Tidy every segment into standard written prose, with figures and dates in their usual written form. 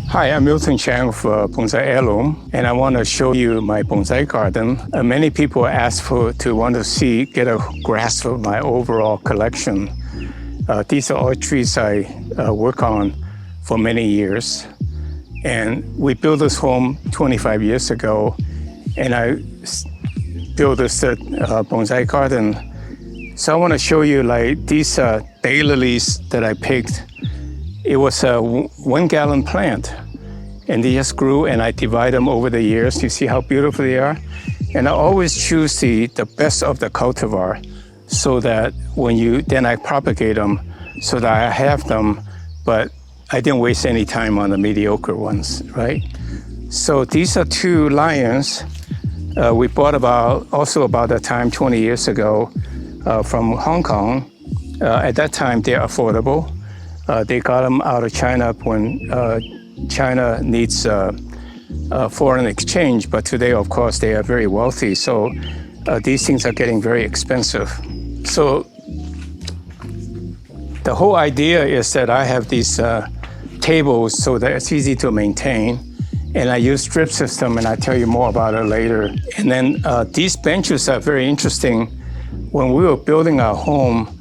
Hi, I'm miltonchang for Bonsaiheirloom, and I want to show you my bonsai garden. Many people ask to want to get a grasp of my overall collection. These are all trees I work on for many years. And we built this home 25 years ago, and I built this bonsai garden. So I want to show you these daylilies that I picked. It was a 1 gallon plant, and they just grew, and I divide them over the years. You see how beautiful they are? And I always choose the best of the cultivar, so that then I propagate them so that I have them, but I didn't waste any time on the mediocre ones, right? So these are 2 lions. We bought also about that time 20 years ago from Hong Kong. At that time, they're affordable. They got them out of China when China needs foreign exchange, but today, of course, they are very wealthy. So these things are getting very expensive. So the whole idea is that I have these tables so that it's easy to maintain. And I use drip system, and I'll tell you more about it later. And then these benches are very interesting. When we were building our home,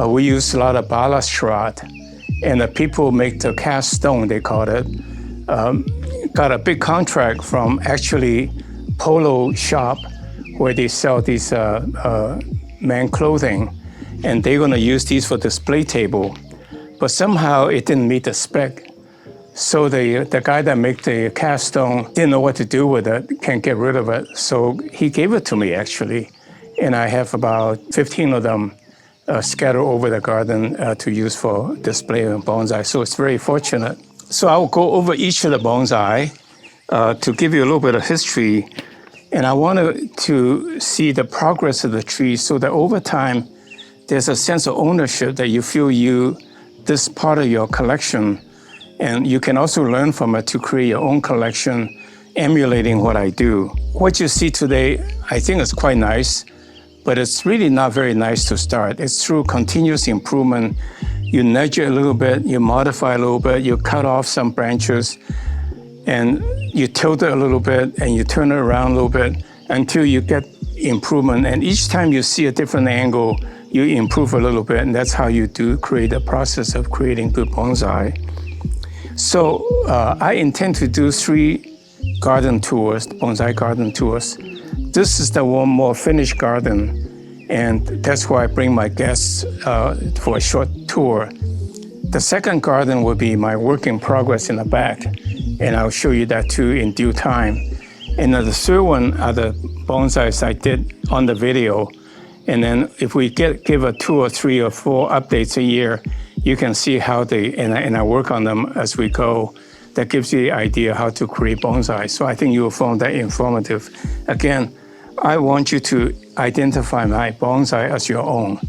we used a lot of ballast rod. And the people make the cast stone, they call it, got a big contract from actually Polo shop where they sell these man clothing, and they're gonna use these for display table. But somehow it didn't meet the spec. So the guy that made the cast stone didn't know what to do with it, can't get rid of it. So he gave it to me actually. And I have about 15 of them scattered over the garden to use for display of bonsai. So it's very fortunate. So I'll go over each of the bonsai to give you a little bit of history. And I wanted to see the progress of the tree so that over time, there's a sense of ownership that you feel this part of your collection. And you can also learn from it to create your own collection, emulating what I do. What you see today, I think is quite nice. But it's really not very nice to start. It's through continuous improvement. You nudge it a little bit, you modify a little bit, you cut off some branches, and you tilt it a little bit, and you turn it around a little bit until you get improvement. And each time you see a different angle, you improve a little bit, and that's how you create the process of creating good bonsai. So I intend to do 3 garden tours, bonsai garden tours. This is the one more finished garden, and that's why I bring my guests for a short tour. The second garden will be my work in progress in the back, and I'll show you that too in due time. And the third one are the bonsais I did on the video. And then if we give a 2 or 3 or 4 updates a year, you can see how and I work on them as we go. That gives you the idea how to create bonsai. So I think you will find that informative. Again, I want you to identify my bonsai as your own.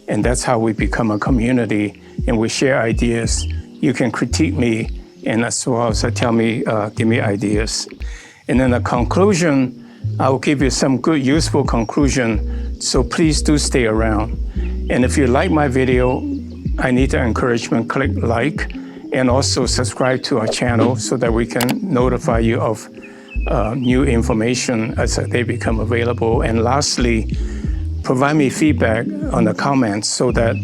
And that's how we become a community, and we share ideas. You can critique me, and as well as give me ideas. And then the conclusion, I will give you some good, useful conclusion. So please do stay around. And if you like my video, I need the encouragement, click like, and also subscribe to our channel so that we can notify you of new information as they become available. And lastly, provide me feedback on the comments so that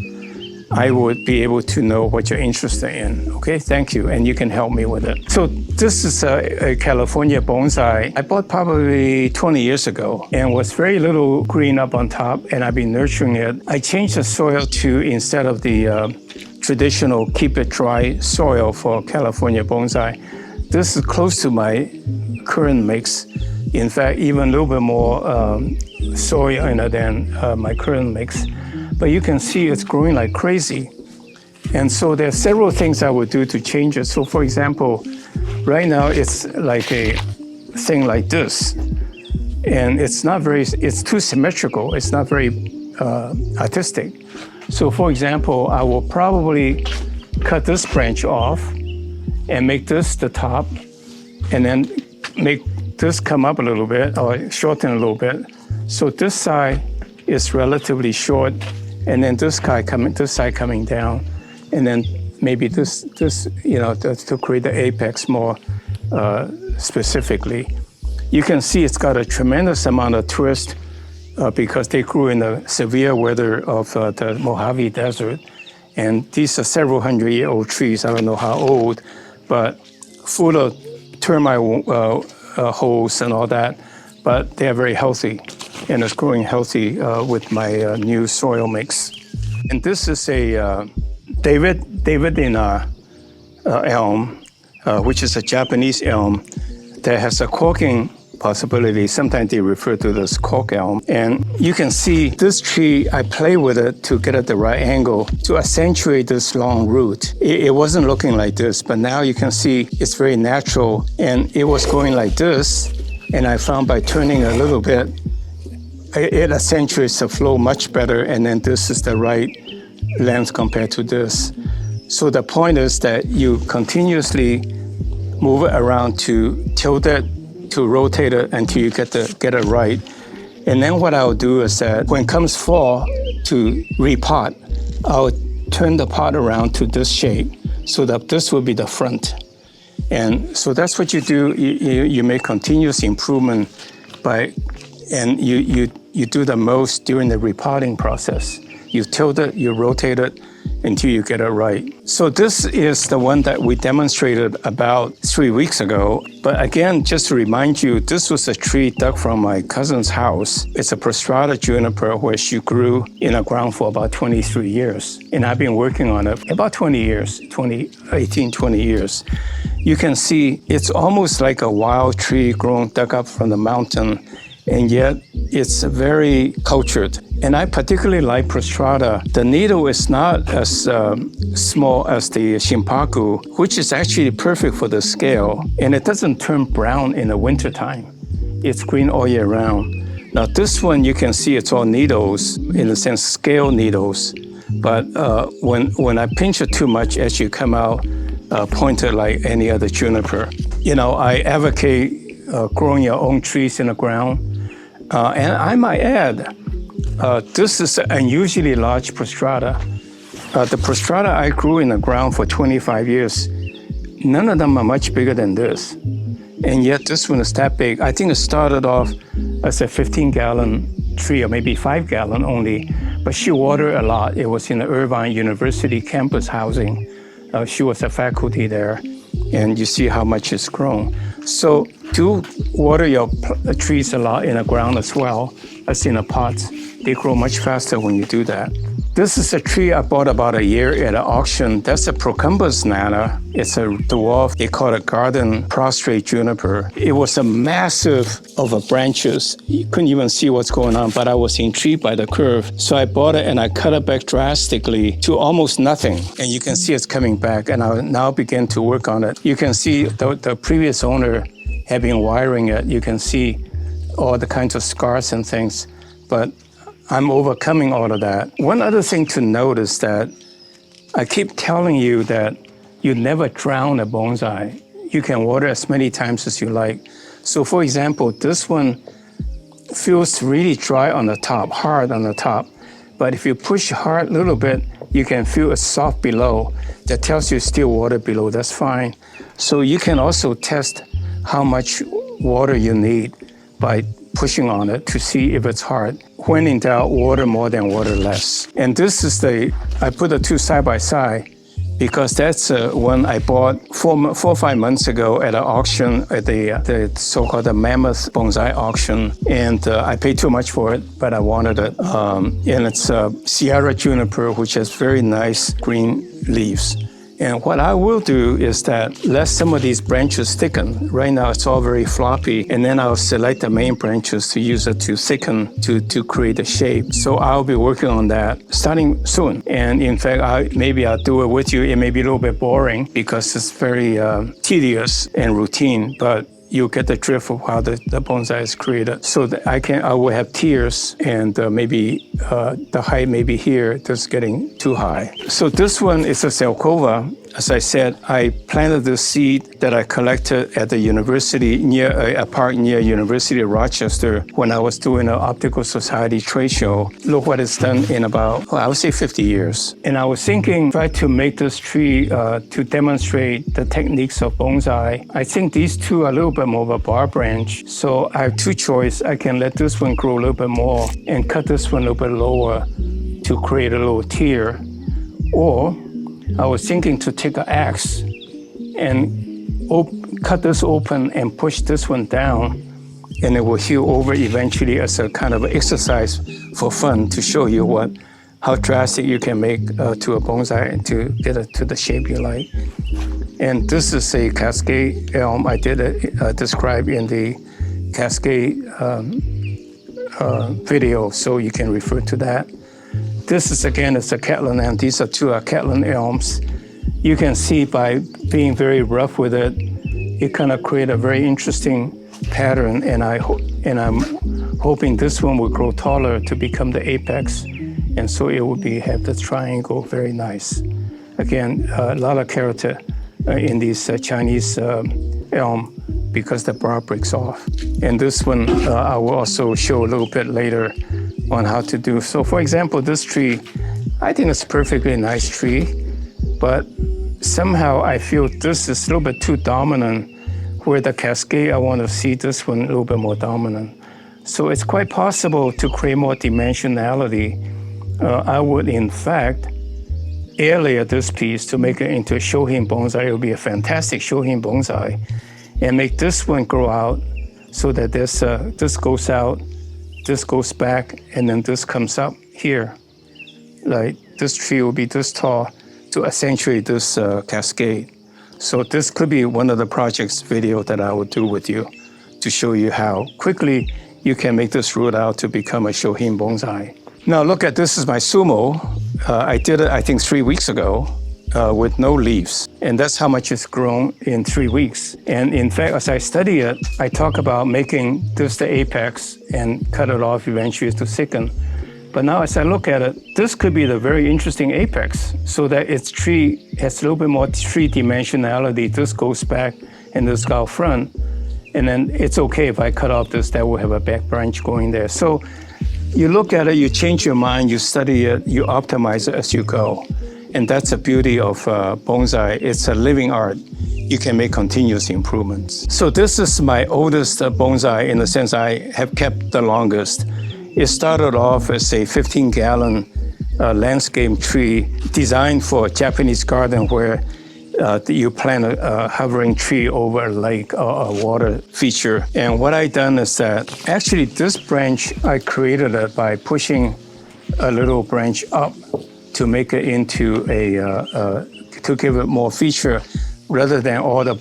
I would be able to know what you're interested in. Okay, thank you, and you can help me with it. So this is a California bonsai I bought probably 20 years ago, and was very little green up on top, and I've been nurturing it. I changed the soil to, instead of the traditional keep it dry soil for California bonsai, this is close to my current mix. In fact, even a little bit more soil in it than my current mix. But you can see it's growing like crazy. And so there are several things I would do to change it. So for example, right now it's like a thing like this. And it's too symmetrical. It's not very artistic. So for example, I will probably cut this branch off and make this the top, and then make this come up a little bit or shorten a little bit. So this side is relatively short, and then this side coming down, and then maybe this to create the apex more specifically. You can see it's got a tremendous amount of twist because they grew in the severe weather of the Mojave Desert. And these are several hundred-year-old trees. I don't know how old, but full of termite holes and all that. But they're very healthy, and it's growing healthy with my new soil mix. And this is a Davidina elm, which is a Japanese elm that has a corking possibility. Sometimes they refer to this cork elm. And you can see this tree, I play with it to get at the right angle to accentuate this long root. It wasn't looking like this, but now you can see it's very natural. And it was going like this. And I found by turning a little bit, it accentuates the flow much better. And then this is the right length compared to this. So the point is that you continuously move it around to tilt it, to rotate it until you get it right. And then what I'll do is that when it comes fall to repot, I'll turn the pot around to this shape so that this will be the front. And so that's what you do. You make continuous improvement and you do the most during the repotting process. You tilt it, you rotate it until you get it right. So this is the one that we demonstrated about 3 weeks ago. But again, just to remind you, this was a tree dug from my cousin's house. It's a prostrata juniper where she grew in the ground for about 23 years. And I've been working on it about 20 years, 20 years. You can see it's almost like a wild tree dug up from the mountain, and yet it's very cultured. And I particularly like prostrata. The needle is not as small as the shimpaku, which is actually perfect for the scale. And it doesn't turn brown in the wintertime. It's green all year round. Now this one, you can see it's all needles, in a sense, scale needles. But when I pinch it too much, as you come out, pointed like any other juniper. I advocate growing your own trees in the ground. And I might add, this is an unusually large prostrata. The prostrata I grew in the ground for 25 years, none of them are much bigger than this. And yet this one is that big. I think it started off as a 15-gallon tree, or maybe 5-gallon only, but she watered a lot. It was in the Irvine University campus housing. She was a faculty there, and you see how much it's grown. So do water your trees a lot in the ground as well as in the pots. They grow much faster when you do that. This is a tree I bought about a year at an auction. That's a Procumbus nana. It's a dwarf. They call it garden prostrate juniper. It was a massive of branches. You couldn't even see what's going on, but I was intrigued by the curve. So I bought it and I cut it back drastically to almost nothing. And you can see it's coming back, and I'll now begin to work on it. You can see the previous owner had been wiring it. You can see all the kinds of scars and things, but I'm overcoming all of that. One other thing to note is that I keep telling you that you never drown a bonsai. You can water as many times as you like. So for example, this one feels really dry on the top, hard on the top. But if you push hard a little bit, you can feel it's soft below. That tells you still water below, that's fine. So you can also test how much water you need by pushing on it to see if it's hard. When in doubt, water more than water less. And this is I put the two side by side because that's one I bought 4 or 5 months ago at an auction, at the so-called the Mammoth Bonsai auction. And I paid too much for it, but I wanted it. And it's Sierra juniper, which has very nice green leaves. And what I will do is that let some of these branches thicken. Right now it's all very floppy, and then I'll select the main branches to use it to thicken, to create a shape. So I'll be working on that starting soon. And in fact, maybe I'll do it with you. It may be a little bit boring because it's very tedious and routine, but you'll get the drift of how the bonsai is created. So that I will have tiers, and maybe the height may be here, just getting too high. So this one is a Zelkova. as I said, I planted the seed that I collected at the university near a park near University of Rochester when I was doing an Optical Society trade show. Look what it's done in about, I would say 50 years. And I was thinking, try to make this tree to demonstrate the techniques of bonsai. I think these two are a little bit more of a bar branch. So I have two choices. I can let this one grow a little bit more and cut this one a little bit lower to create a little tier. Or I was thinking to take an axe and cut this open and push this one down, and it will heal over eventually as a kind of exercise for fun to show you how drastic you can make to a bonsai to get it to the shape you like. And this is a cascade elm I did describe in the cascade video, so you can refer to that. This is, again, it's a Catlin elm. These are two Catlin elms. You can see by being very rough with it, it kind of create a very interesting pattern, and I'm hoping this one will grow taller to become the apex, and so it will have the triangle, very nice. Again, a lot of character in these Chinese elm because the bark breaks off. And this one I will also show a little bit later on how to do. So for example, this tree, I think it's a perfectly nice tree, but somehow I feel this is a little bit too dominant, where the cascade, I want to see this one a little bit more dominant. So it's quite possible to create more dimensionality. I would, in fact, air layer this piece to make it into a shohin bonsai. It would be a fantastic shohin bonsai, and make this one grow out so that this goes out, this goes back, and then this comes up here. Like this tree will be this tall to accentuate this cascade. So this could be one of the projects video that I would do with you to show you how quickly you can make this root out to become a shohin bonsai. Now look at this is my sumo. I did it, I think 3 weeks ago with no leaves. And that's how much it's grown in 3 weeks. And in fact, as I study it, I talk about making this the apex and cut it off eventually to thicken. But now as I look at it, this could be the very interesting apex, so that its tree has a little bit more tree dimensionality. This goes back and this goes front. And then it's okay if I cut off this, that will have a back branch going there. So you look at it, you change your mind, you study it, you optimize it as you go. And that's the beauty of bonsai. It's a living art. You can make continuous improvements. So this is my oldest bonsai in the sense I have kept the longest. It started off as a 15-gallon landscape tree designed for a Japanese garden where you plant a hovering tree over a lake or a water feature. And what I done is that actually this branch, I created it by pushing a little branch up to make it into to give it more feature rather than all the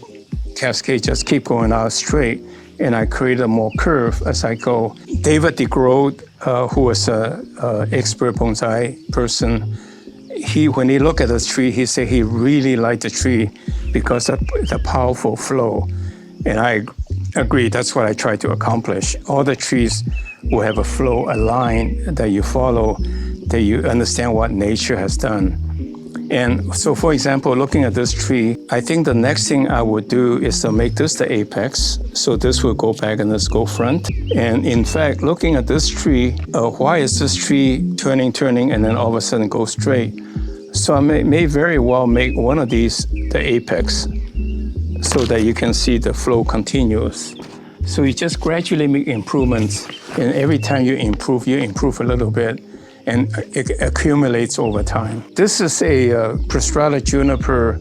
cascades just keep going out straight. And I created a more curve as I go. David DeGrode, who was an expert bonsai person, when he looked at the tree, he said he really liked the tree because of the powerful flow. And I agree, that's what I try to accomplish. All the trees will have a flow, a line that you follow, that you understand what nature has done. And so, for example, looking at this tree, I think the next thing I would do is to make this the apex. So this will go back and this go front. And in fact, looking at this tree, why is this tree turning, and then all of a sudden go straight? So I may very well make one of these the apex so that you can see the flow continuous. So you just gradually make improvements, and every time you improve a little bit, and it accumulates over time. This is a Prostrata juniper,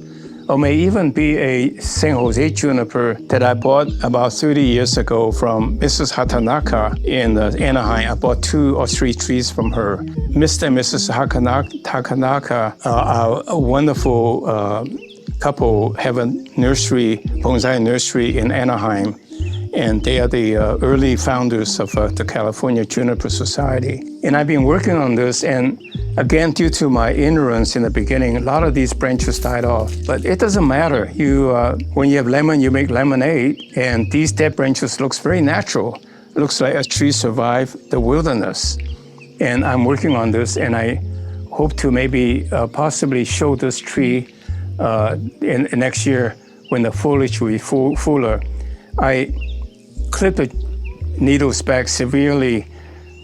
or may even be a San Jose juniper that I bought about 30 years ago from Mrs. Hatanaka in Anaheim. I bought 2 or 3 trees from her. Mr. and Mrs. Hatanaka are a wonderful couple, have a nursery, bonsai nursery in Anaheim. And they are the early founders of the California Juniper Society. And I've been working on this, and again, due to my ignorance in the beginning, a lot of these branches died off. But it doesn't matter. When you have lemon, you make lemonade, and these dead branches looks very natural. It looks like a tree survived the wilderness. And I'm working on this, and I hope to maybe possibly show this tree in next year when the foliage will be fuller, I clip the needles back severely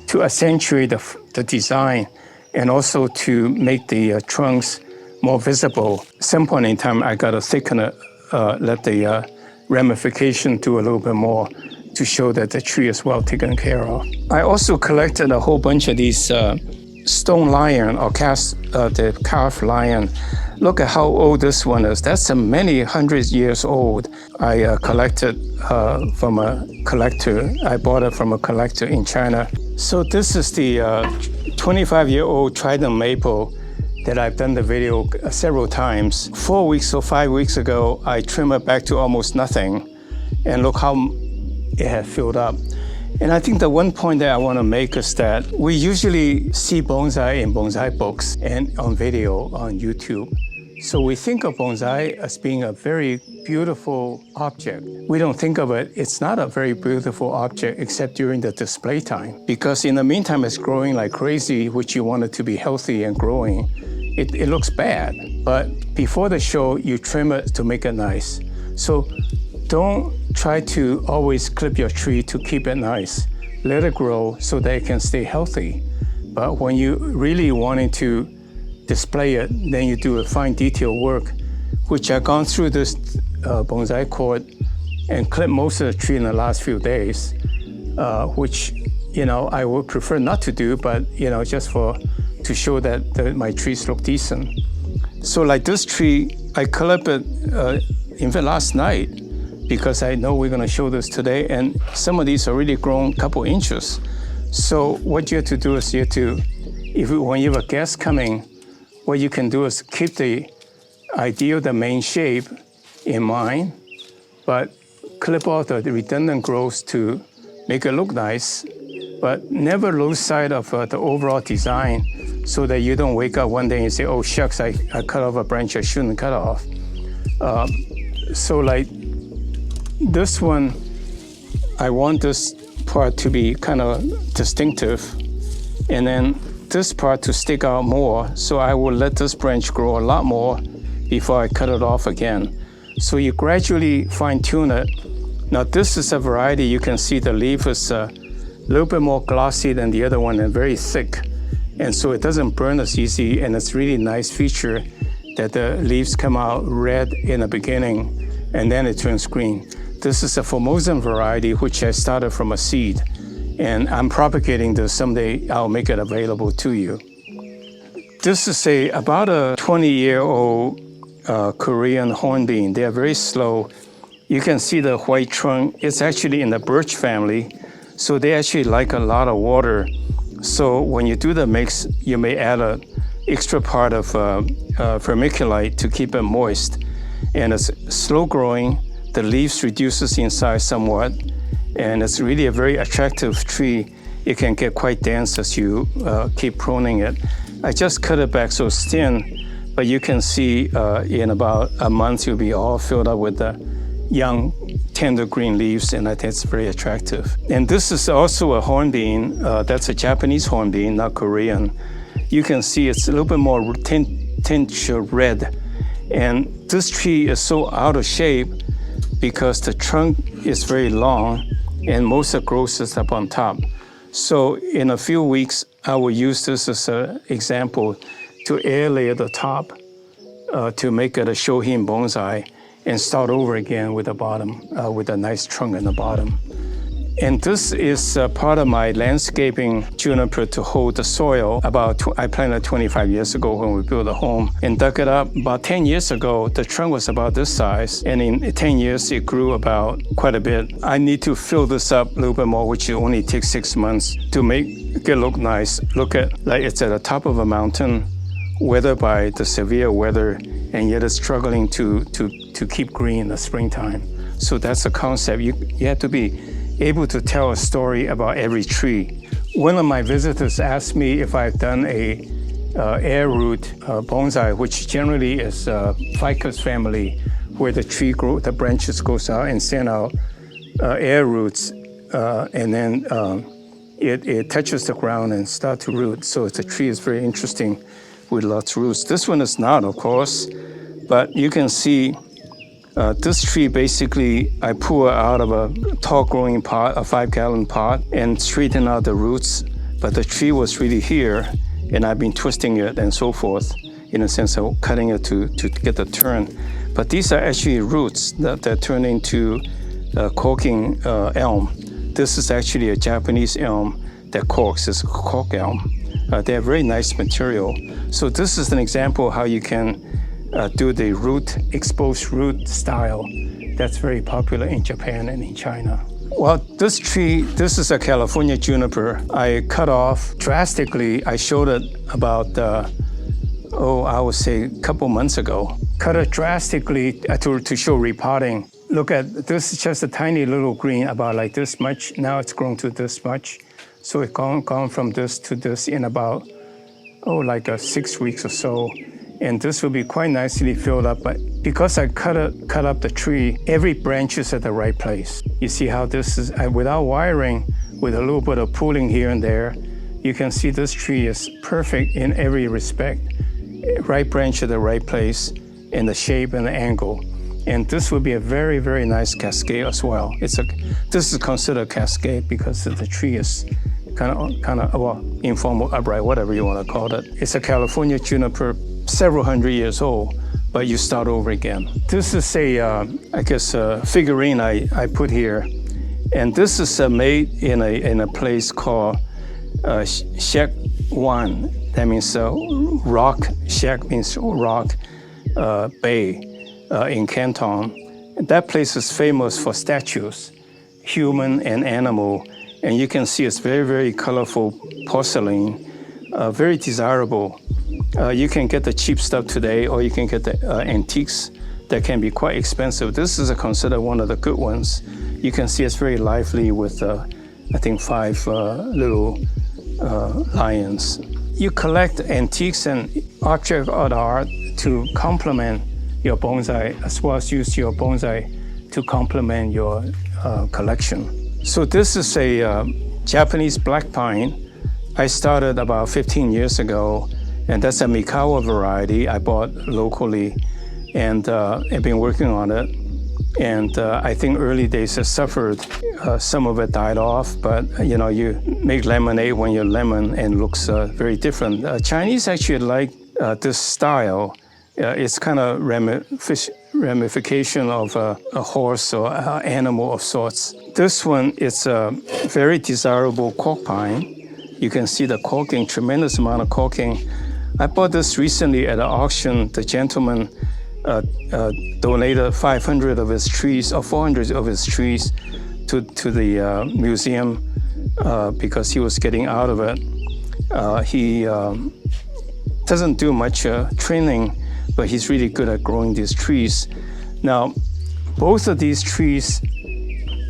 to accentuate the design and also to make the trunks more visible. Some point in time, I got to thicken it, let the ramification do a little bit more to show that the tree is well taken care of. I also collected a whole bunch of these stone lion or the carved lion. Look at how old this one is. That's many hundreds years old. I collected from a collector. I bought it from a collector in China. So this is the 25-year-old trident maple that I've done the video several times. 4 weeks or 5 weeks ago, I trimmed it back to almost nothing. And look how it had filled up. And I think the one point that I want to make is that we usually see bonsai in bonsai books and on video on YouTube. So we think of bonsai as being a very beautiful object. We don't think of it, it's not a very beautiful object except during the display time. Because in the meantime, it's growing like crazy, which you want it to be healthy and growing. It looks bad, but before the show, you trim it to make it nice. So don't try to always clip your tree to keep it nice. Let it grow so that it can stay healthy. But when you really wanting to display it, then you do a fine detail work, which I've gone through this bonsai cord and clipped most of the tree in the last few days, which, I would prefer not to do, but, just to show that my trees look decent. So like this tree, I clipped it, in fact, last night, because I know we're gonna show this today, and some of these are really grown a couple inches. So what you have to do is when you have a guest coming, what you can do is keep the idea of the main shape in mind, but clip off the redundant growths to make it look nice, but never lose sight of the overall design so that you don't wake up one day and say, oh shucks, I cut off a branch I shouldn't cut off. So like this one, I want this part to be kind of distinctive, and then this part to stick out more, so I will let this branch grow a lot more before I cut it off again. So you gradually fine tune it. Now this is a variety, you can see the leaf is a little bit more glossy than the other one and very thick. And so it doesn't burn as easy, and it's really nice feature that the leaves come out red in the beginning and then it turns green. This is a Formosan variety, which I started from a seed. And I'm propagating this. Someday I'll make it available to you. This is about a 20-year-old Korean hornbeam. They are very slow. You can see the white trunk. It's actually in the birch family. So they actually like a lot of water. So when you do the mix, you may add an extra part of vermiculite to keep it moist. And it's slow growing. The leaves reduces in size somewhat. And it's really a very attractive tree. It can get quite dense as you keep pruning it. I just cut it back so it's thin, but you can see in about a month, you'll be all filled up with the young, tender green leaves, and I think it's very attractive. And this is also a hornbeam. That's a Japanese hornbeam, not Korean. You can see it's a little bit more tinge of red. And this tree is so out of shape because the trunk is very long and most of the growth is up on top. So in a few weeks, I will use this as an example to air layer the top to make it a shohin bonsai and start over again with the bottom, with a nice trunk in the bottom. And this is part of my landscaping juniper to hold the soil. I planted 25 years ago when we built a home and dug it up. About 10 years ago, the trunk was about this size. And in 10 years, it grew about quite a bit. I need to fill this up a little bit more, which only takes 6 months to make it look nice. Look at, like it's at the top of a mountain, weathered by the severe weather, and yet it's struggling to keep green in the springtime. So that's a concept. You have to be able to tell a story about every tree. One of my visitors asked me if I've done a air root bonsai, which generally is ficus family, where the branches goes out and send out air roots, and then it touches the ground and start to root. So the tree is very interesting with lots of roots. This one is not, of course, But you can see this tree, basically, I pull out of a tall growing pot, a 5-gallon pot, and straighten out the roots. But the tree was really here, and I've been twisting it and so forth, in a sense of cutting it to get the turn. But these are actually roots that turn into corking elm. This is actually a Japanese elm that corks. It's a cork elm. They have very nice material. So this is an example how you can do the exposed root style. That's very popular in Japan and in China. Well, this tree, this is a California juniper. I cut off drastically. I showed it about, I would say a couple months ago. Cut it drastically to show repotting. Look at this, is just a tiny little green, about like this much. Now it's grown to this much. So it's gone from this to this in about, like 6 weeks or so. And this will be quite nicely filled up. But because I cut up the tree, every branch is at the right place. You see how this is, without wiring, with a little bit of pulling here and there, you can see this tree is perfect in every respect. Right branch at the right place, in the shape and the angle. And this would be a very, very nice cascade as well. This is considered a cascade because the tree is kind of informal, upright, whatever you want to call it. It's a California juniper, several hundred years old, but you start over again. This is a figurine I put here, and this is made in a place called Shek Wan. That means rock. Shek means rock bay in Canton. And that place is famous for statues, human and animal. And you can see it's very, very colorful porcelain, very desirable. You can get the cheap stuff today, or you can get the antiques that can be quite expensive. This is considered one of the good ones. You can see it's very lively with, I think, 5 little lions. You collect antiques and object of art to complement your bonsai, as well as use your bonsai to complement your collection. So this is a Japanese black pine. I started about 15 years ago, and that's a Mikawa variety I bought locally, and I've been working on it. And I think early days have suffered. Some of it died off, but you make lemonade when your lemon and looks very different. Chinese actually like this style. It's kind of ramification of a horse or animal of sorts. This one is a very desirable cork pine. You can see the corking, tremendous amount of corking. I bought this recently at an auction. The gentleman donated 500 of his trees, or 400 of his trees, to the museum because he was getting out of it. He doesn't do much training, but he's really good at growing these trees. Now, both of these trees,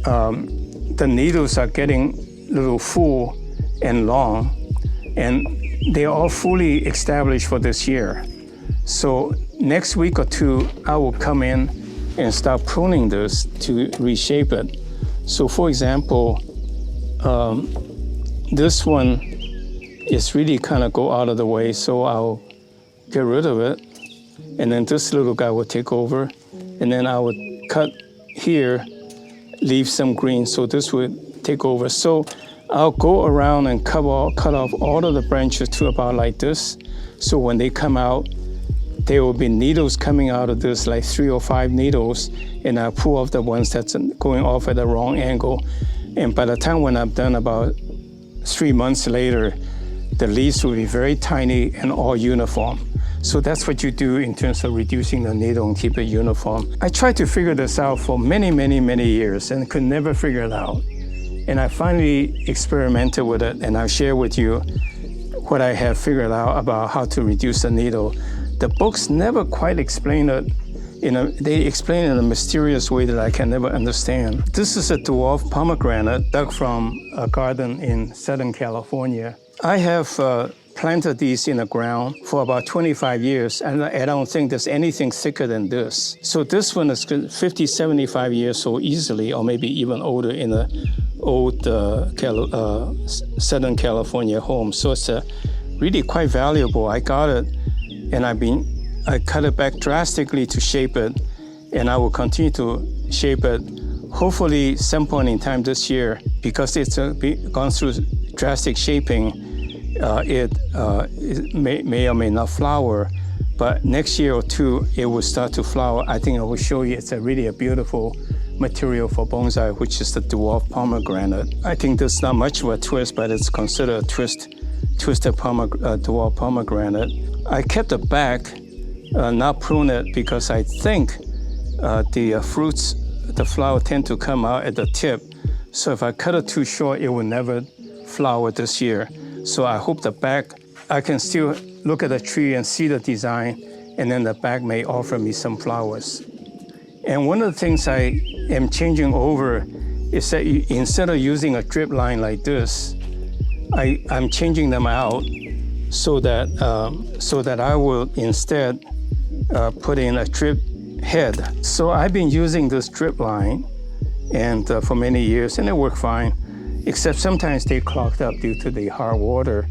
the needles are getting a little full and long, and they are all fully established for this year. So next week or two, I will come in and start pruning this to reshape it. So for example, this one is really kind of go out of the way, so I'll get rid of it. And then this little guy will take over. And then I would cut here, leave some green, so this would take over. So I'll go around and cut off all of the branches to about like this. So when they come out, there will be needles coming out of this, like 3 or 5 needles, and I'll pull off the ones that's going off at the wrong angle. And by the time when I'm done, about 3 months later, the leaves will be very tiny and all uniform. So that's what you do in terms of reducing the needle and keep it uniform. I tried to figure this out for many, many, many years and could never figure it out. And I finally experimented with it, and I'll share with you what I have figured out about how to reduce the needle. The books never quite explain it. They explain it in a mysterious way that I can never understand. This is a dwarf pomegranate dug from a garden in Southern California. I have planted these in the ground for about 25 years, and I don't think there's anything thicker than this. So this one is 50, 75 years old easily, or maybe even older in the old Southern California home. So it's really quite valuable. I got it, and I've been I cut it back drastically to shape it, and I will continue to shape it. Hopefully, some point in time this year, because it's gone through drastic shaping, it may or may not flower. But next year or two, it will start to flower. I think I will show you. It's really a beautiful material for bonsai, which is the dwarf pomegranate. I think there's not much of a twist, but it's considered a twisted dwarf pomegranate. I kept the back, not prune it, because I think the fruits, the flower tend to come out at the tip. So if I cut it too short, it will never flower this year. So I hope the back, I can still look at the tree and see the design, and then the back may offer me some flowers. And one of the things I am changing over is that instead of using a drip line like this, I'm changing them out so that I will instead put in a drip head. So I've been using this drip line and for many years, and it worked fine, except sometimes they clogged up due to the hard water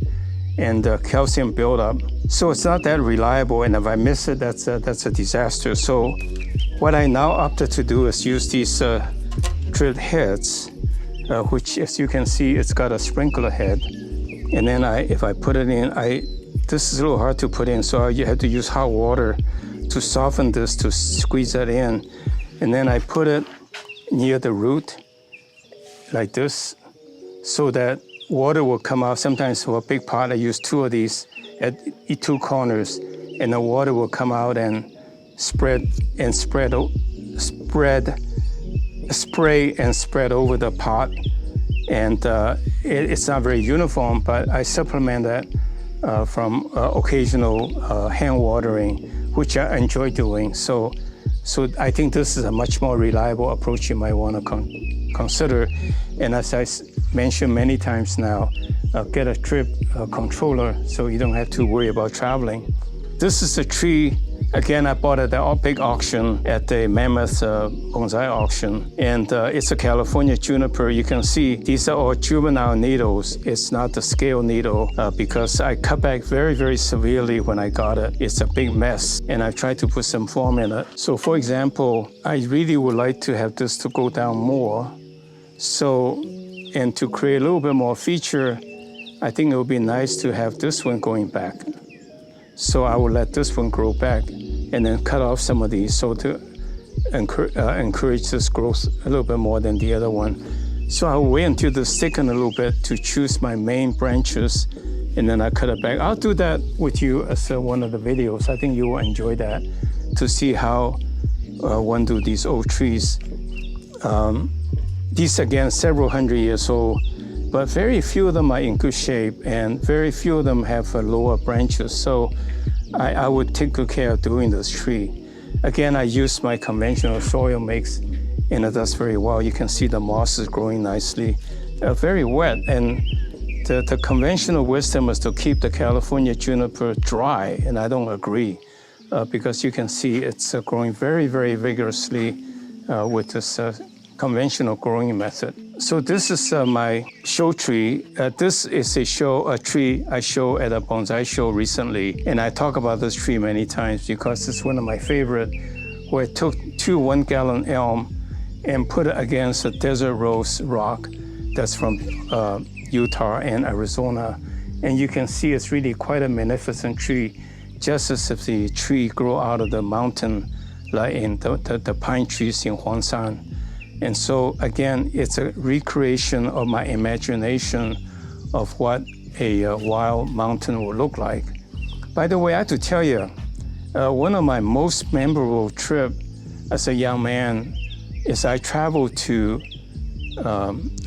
and calcium buildup. So it's not that reliable, and if I miss it, that's a disaster. So what I now opted to do is use these drip heads, which, as you can see, it's got a sprinkler head. And then if I put it in, this is a little hard to put in, so you have to use hot water to soften this, to squeeze that in. And then I put it near the root, like this, so that water will come out. Sometimes for a big pot, I use 2 of these at 2 corners, and the water will come out and spray and spread over the pot. And it's not very uniform, but I supplement that from occasional hand watering, which I enjoy doing. So I think this is a much more reliable approach you might want to consider. And as I mentioned many times now, get a drip controller so you don't have to worry about traveling. This is a tree, again, I bought at the big auction at the Mammoth Bonsai auction. And it's a California juniper. You can see these are all juvenile needles. It's not the scale needle because I cut back very, very severely when I got it. It's a big mess, and I've tried to put some form in it. So for example, I really would like to have this to go down more. So, and to create a little bit more feature, I think it would be nice to have this one going back. So I will let this one grow back and then cut off some of these so to encourage this growth a little bit more than the other one. So I'll wait until this thicken a little bit to choose my main branches, and then I cut it back. I'll do that with you as one of the videos. I think you will enjoy that, to see how one do these old trees. These, again, several hundred years old, but very few of them are in good shape, and very few of them have lower branches. So I would take good care of doing this tree. Again, I use my conventional soil mix, and it does very well. You can see the moss is growing nicely. Very wet, and the conventional wisdom is to keep the California juniper dry, and I don't agree, because you can see it's growing very, very vigorously with this conventional growing method. So this is my show tree. This is a tree I show at a bonsai show recently, and I talk about this tree many times because it's one of my favorite, where I took 2 1-gallon elm and put it against a desert rose rock that's from Utah and Arizona. And you can see it's really quite a magnificent tree, just as if the tree grew out of the mountain, like in the pine trees in Huangshan. And so, again, it's a recreation of my imagination of what a wild mountain would look like. By the way, I have to tell you, one of my most memorable trips as a young man is I traveled to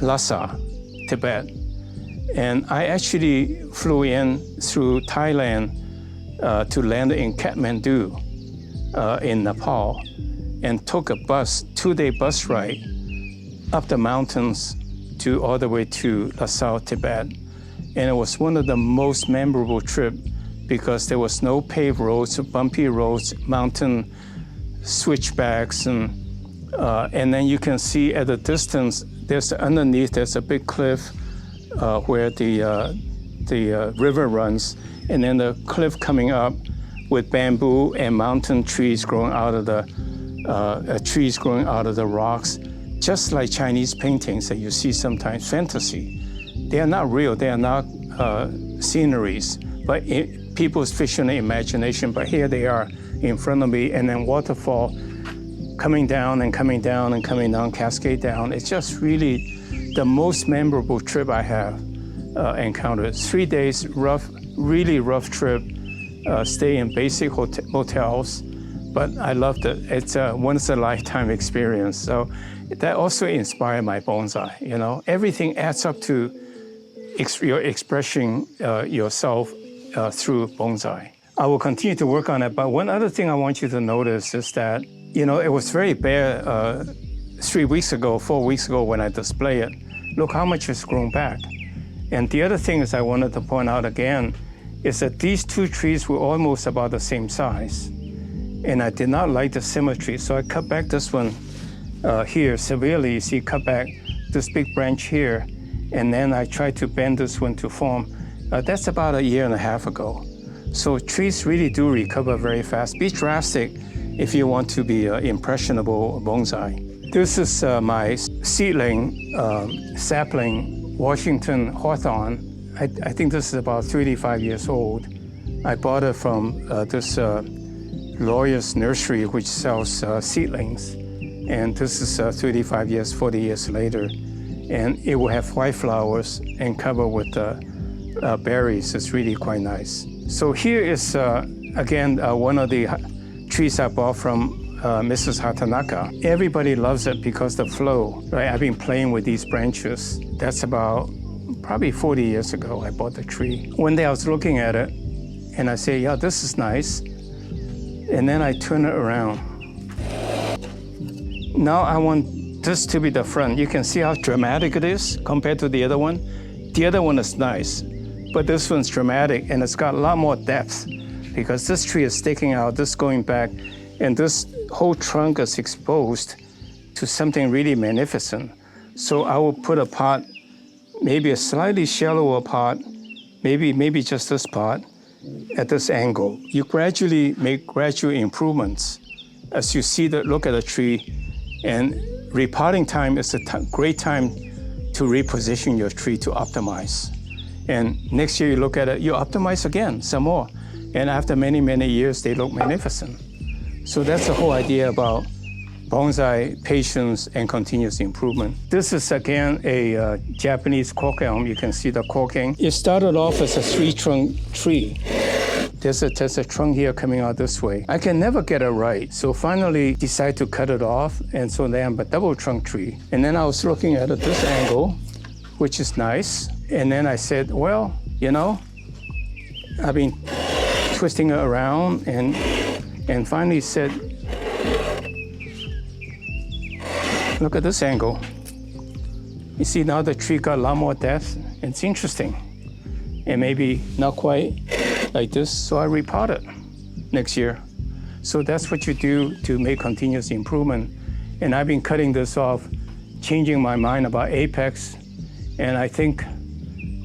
Lhasa, Tibet. And I actually flew in through Thailand to land in Kathmandu in Nepal, and took a 2-day bus ride up the mountains all the way to Lhasa, Tibet. And it was one of the most memorable trips because there was no paved roads, bumpy roads, mountain switchbacks, and then you can see at a distance, there's a big cliff where the river runs, and then the cliff coming up with bamboo and mountain trees growing out of the rocks, just like Chinese paintings that you see sometimes, fantasy. They are not real, they are not sceneries, but people's fictional imagination. But here they are in front of me, and then waterfall coming down and coming down and coming down, cascade down. It's just really the most memorable trip I have encountered. 3 days, really rough trip, stay in basic motels, but I loved it. It's a once-in-a-lifetime experience. So that also inspired my bonsai, you know. Everything adds up to your expressing yourself through bonsai. I will continue to work on it, but one other thing I want you to notice is that, you know, it was very bare 4 weeks ago when I display it. Look how much it's grown back. And the other thing is I wanted to point out again is that these two trees were almost about the same size. And I did not like the symmetry, so I cut back this one here severely. You see, cut back this big branch here, and then I tried to bend this one to form. That's about 1.5 years ago. So trees really do recover very fast. Be drastic if you want to be impressionable bonsai. This is my seedling, sapling, Washington hawthorn. I think this is about 35 years old. I bought it from this lawyer's nursery, which sells seedlings. And this is 40 years later. And it will have white flowers and covered with berries. It's really quite nice. So here is, again, one of the trees I bought from Mrs. Hatanaka. Everybody loves it because the flow, right? I've been playing with these branches. That's about probably 40 years ago I bought the tree. One day I was looking at it and I say, yeah, this is nice. And then I turn it around. Now I want this to be the front. You can see how dramatic it is compared to the other one. The other one is nice, but this one's dramatic and it's got a lot more depth because this tree is sticking out, this going back, and this whole trunk is exposed to something really magnificent. So I will put a pot, maybe a slightly shallower pot, maybe just this pot, at this angle. You gradually make gradual improvements as you see look at the tree, and repotting time is a great time to reposition your tree to optimize. And next year you look at it, you optimize again, some more. And after many, many years, they look magnificent. So that's the whole idea about bonsai, patience, and continuous improvement. This is, again, a Japanese cork elm. You can see the corking. It started off as a 3-trunk tree. There's a trunk here coming out this way. I can never get it right, so finally decide to cut it off, and so then I'm a double trunk tree. And then I was looking at it this angle, which is nice. And then I said, well, you know, I've been twisting it around and finally said, look at this angle. You see now the tree got a lot more depth. It's interesting. And maybe not quite like this, so I repot it next year. So that's what you do to make continuous improvement. And I've been cutting this off, changing my mind about apex. And I think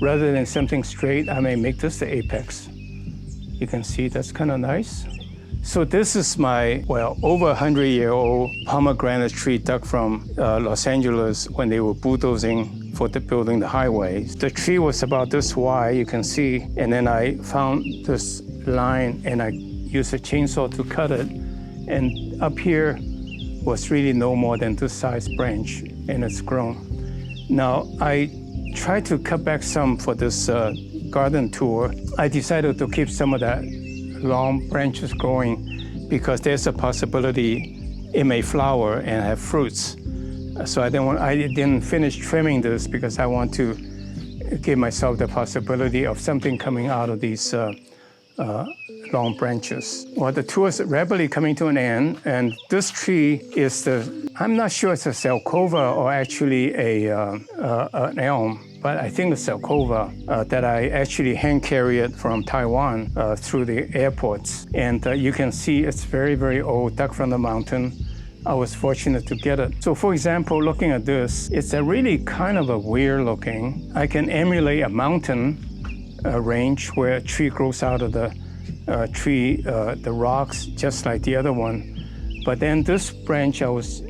rather than something straight, I may make this the apex. You can see that's kind of nice. So this is my, well, over 100-year-old pomegranate tree dug from Los Angeles when they were bulldozing for building the highways. The tree was about this wide, you can see, and then I found this line and I used a chainsaw to cut it. And up here was really no more than this size branch, and it's grown. Now, I tried to cut back some for this garden tour. I decided to keep some of that long branches growing because there's a possibility it may flower and have fruits. So I didn't finish trimming this because I want to give myself the possibility of something coming out of these long branches. Well, the tour is rapidly coming to an end, and this tree is I'm not sure it's a Zelkova or actually an elm, but I think it's Zelkova that I actually hand carry it from Taiwan through the airports. And you can see it's very, very old, dug from the mountain. I was fortunate to get it. So for example, looking at this, it's a really kind of a weird looking. I can emulate a mountain range where a tree grows out of the tree, the rocks, just like the other one. But then this branch, I was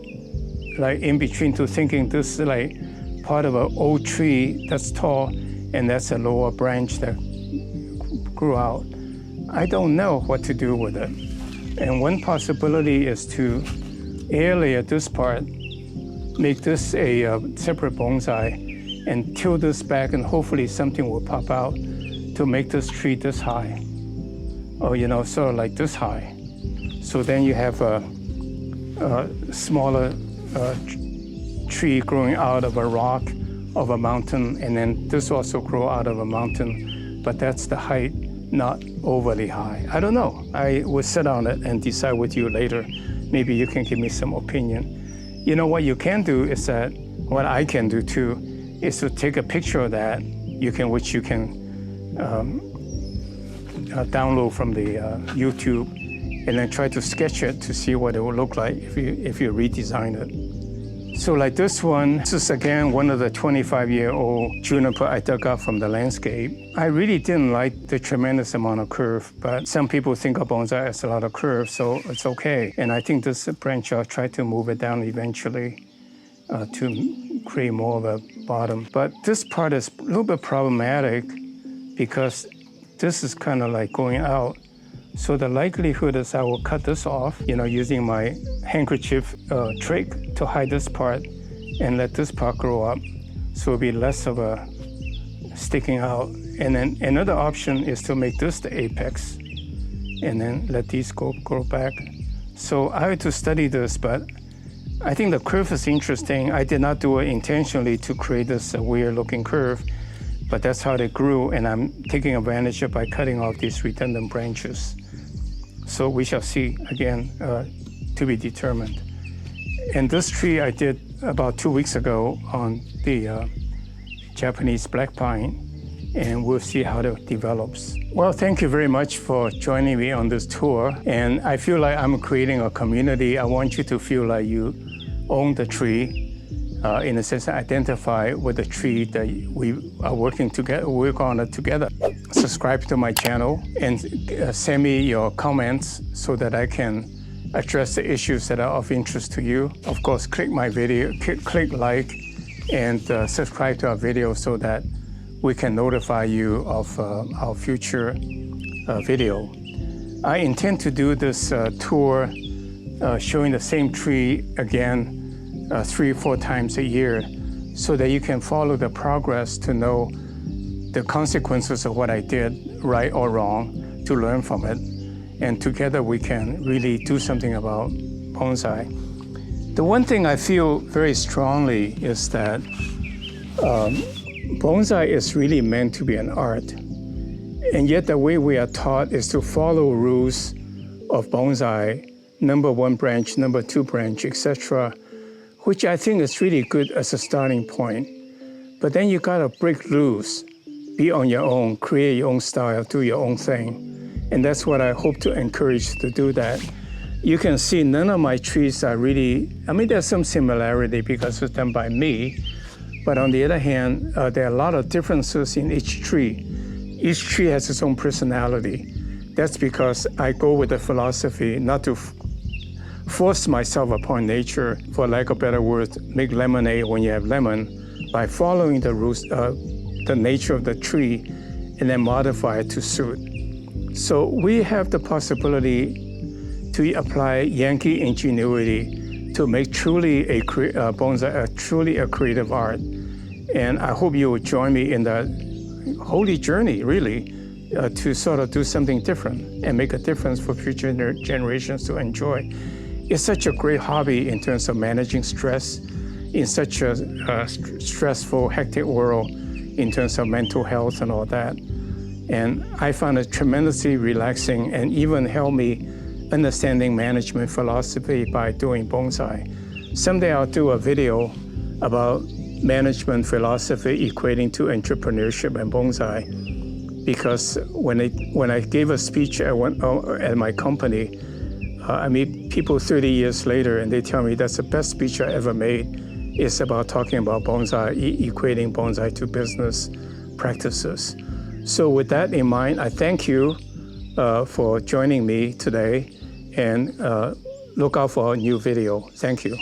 like in between to thinking this is like part of an old tree that's tall, and that's a lower branch that grew out. I don't know what to do with it. And one possibility is to air layer this part, make this a separate bonsai, and tilt this back, and hopefully something will pop out to make this tree this high, or sort of like this high. So then you have a smaller tree growing out of a rock of a mountain, and then this also grow out of a mountain, but that's the height, not overly high. I don't know. I will sit on it and decide with you later. Maybe you can give me some opinion. You know what you can do is that, what I can do too, is to take a picture of that, which you can download from the YouTube, and then try to sketch it to see what it will look like if you redesign it. So like this one, this is again one of the 25-year-old juniper I dug up from the landscape. I really didn't like the tremendous amount of curve, but some people think of bonsai as a lot of curve, so it's okay. And I think this branch, I'll try to move it down eventually to create more of a bottom. But this part is a little bit problematic because this is kind of like going out. So the likelihood is I will cut this off, using my handkerchief trick to hide this part and let this part grow up. So it'll be less of a sticking out. And then another option is to make this the apex and then let these grow back. So I had to study this, but I think the curve is interesting. I did not do it intentionally to create this weird looking curve, but that's how they grew, and I'm taking advantage of by cutting off these redundant branches. So we shall see, again, to be determined. And this tree I did about 2 weeks ago on the Japanese black pine, and we'll see how it develops. Well, thank you very much for joining me on this tour. And I feel like I'm creating a community. I want you to feel like you own the tree, in a sense, identify with the tree that we are working together, work on it together. Subscribe to my channel and send me your comments so that I can address the issues that are of interest to you. Of course, click my video, click like, and subscribe to our video so that we can notify you of our future video. I intend to do this tour showing the same tree again 3 or 4 times a year so that you can follow the progress to know the consequences of what I did, right or wrong, to learn from it. And together we can really do something about bonsai. The one thing I feel very strongly is that bonsai is really meant to be an art. And yet the way we are taught is to follow rules of bonsai, number 1 branch, number 2 branch, etc., which I think is really good as a starting point. But then you gotta break loose, be on your own, create your own style, do your own thing. And that's what I hope to encourage you to do that. You can see none of my trees are really, there's some similarity because it's done by me, but on the other hand, there are a lot of differences in each tree. Each tree has its own personality. That's because I go with the philosophy not to force myself upon nature, for lack of better words, make lemonade when you have lemon, by following the rules, the nature of the tree, and then modify it to suit. So we have the possibility to apply Yankee ingenuity to make truly a bonsai, truly a creative art. And I hope you will join me in that holy journey, really, to sort of do something different and make a difference for future generations to enjoy. It's such a great hobby in terms of managing stress in such a stressful, hectic world in terms of mental health and all that. And I found it tremendously relaxing and even helped me understanding management philosophy by doing bonsai. Someday I'll do a video about management philosophy equating to entrepreneurship and bonsai, because when I gave a speech at my company, I meet people 30 years later and they tell me that's the best speech I ever made. It's about talking about bonsai, equating bonsai to business practices. So with that in mind, I thank you for joining me today, and look out for a new video. Thank you.